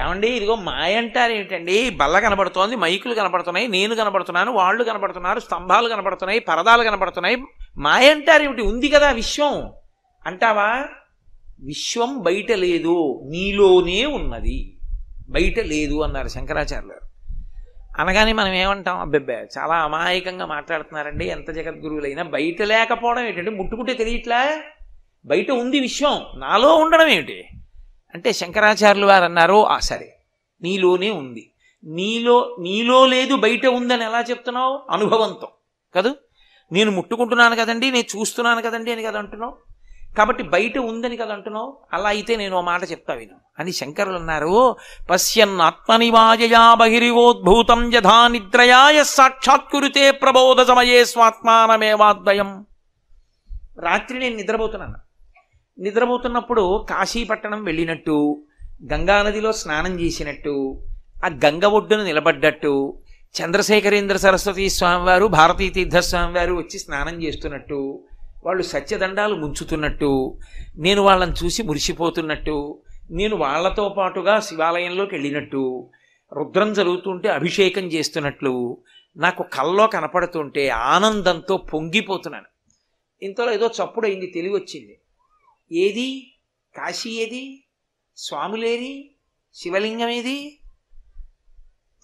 ఏమండి ఇదిగో మాయ అంటారు ఏంటండి? బల్ల కనబడుతోంది, మైకులు కనబడుతున్నాయి, నేను కనబడుతున్నాను, వాళ్ళు కనబడుతున్నారు, స్తంభాలు కనబడుతున్నాయి, పరదాలు కనబడుతున్నాయి, మాయ అంటారు ఏమిటి? ఉంది కదా విశ్వం అంటావా? విశ్వం బయట లేదు, నీలోనే ఉన్నది, బయట లేదు అన్నారు శంకరాచార్యులు. అనగానే మనం ఏమంటాం? అబ్బెబ్బే చాలా అమాయకంగా మాట్లాడుతున్నారండి ఎంత జగద్గురువులైనా. బయట లేకపోవడం ఏంటంటే ముట్టుకుంటే తెలియట్లా, బయట ఉంది విశ్వం, నాలో ఉండడం ఏమిటి అంటే శంకరాచార్యులు వారు అన్నారు, సరే నీలోనే ఉంది, నీలో లేదు బయట ఉందని ఎలా చెప్తున్నావు? అనుభవంతో కదూ, నేను ముట్టుకుంటున్నాను కదండి, నేను చూస్తున్నాను కదండి అని కదా అంటున్నావు, కాబట్టి బయట ఉందని కదా అంటున్నావు. అలా అయితే నేను ఓ మాట చెప్తా విను అని శంకరులు అన్నారు. పశ్యన్ ఆత్మనివాయయా బహిరివోద్భూతం యథా నిద్రయాయ సాక్షాత్కురుతే ప్రబోధ సమయే స్వాత్మానమేవాద్వయం. రాత్రి నేను నిద్రపోతున్నప్పుడు కాశీపట్టణం వెళ్ళినట్టు, గంగానదిలో స్నానం చేసినట్టు, ఆ గంగ ఒడ్డును నిలబడ్డట్టు, చంద్రశేఖరేంద్ర సరస్వతి స్వామివారు, భారతీ తీర్థస్వామి వారు వచ్చి స్నానం చేస్తున్నట్టు, వాళ్ళు సత్యదండాలు ముంచుతున్నట్టు, నేను వాళ్ళని చూసి మురిసిపోతున్నట్టు, నేను వాళ్లతో పాటుగా శివాలయంలోకి వెళ్ళినట్టు, రుద్రం జరుగుతుంటే అభిషేకం చేస్తున్నట్లు నాకు కల్లో కనపడుతుంటే ఆనందంతో పొంగిపోతున్నాను. ఇంతలో ఏదో చప్పుడైంది, తెలివి వచ్చింది. ఏది? కాశీ ఏది? స్వాములేది? శివలింగం ఏది?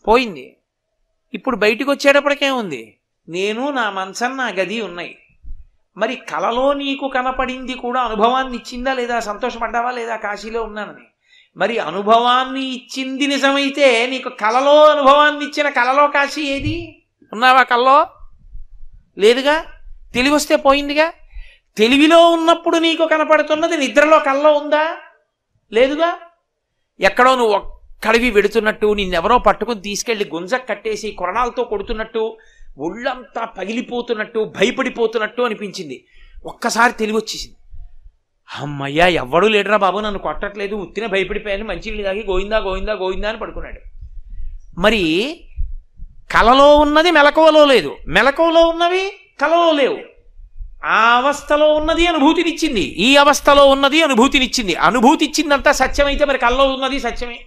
పోయింది. ఇప్పుడు బయటికి వచ్చేటప్పటికే ఉంది, నేను నా మనసం నా గది ఉన్నాయి. మరి కలలో నీకు కనపడింది కూడా అనుభవాన్ని ఇచ్చిందా లేదా? సంతోషపడ్డావా లేదా కాశీలో ఉన్నానని? మరి అనుభవాన్ని ఇచ్చింది నిజమైతే నీకు కలలో అనుభవాన్ని ఇచ్చిన కలలో కాశీ ఏది? ఉన్నావా కల్లో? లేదుగా. తెలివి వస్తే పోయిందిగా. తెలివిలో ఉన్నప్పుడు నీకు కనపడుతున్నది నిద్రలో కల్లో ఉందా? లేదుగా. ఎక్కడో నువ్వు ఒక్కడివి వెడుతున్నట్టు, నిన్నెవరో పట్టుకుని తీసుకెళ్లి గుంజ కట్టేసి కొరణాలతో కొడుతున్నట్టు, ఒళ్ళంతా పగిలిపోతున్నట్టు, భయపడిపోతున్నట్టు అనిపించింది. ఒక్కసారి తెలివి వచ్చేసింది. అమ్మయ్యా ఎవ్వడూ లేడరా బాబు, నన్ను కొట్టట్లేదు, ఉత్తిన భయపడిపోయాను, మంచినీళ్ళు తాగి గోయిందా గోయిందా గోయిందా అని పడుకున్నాడు. మరి కలలో ఉన్నది మెలకువలో లేదు, మెలకువలో ఉన్నవి కలలో లేవు. ఆ అవస్థలో ఉన్నది అనుభూతినిచ్చింది, ఈ అవస్థలో ఉన్నది అనుభూతినిచ్చింది. అనుభూతి ఇచ్చిందంతా సత్యమైతే మరి కల్లో ఉన్నది సత్యమే.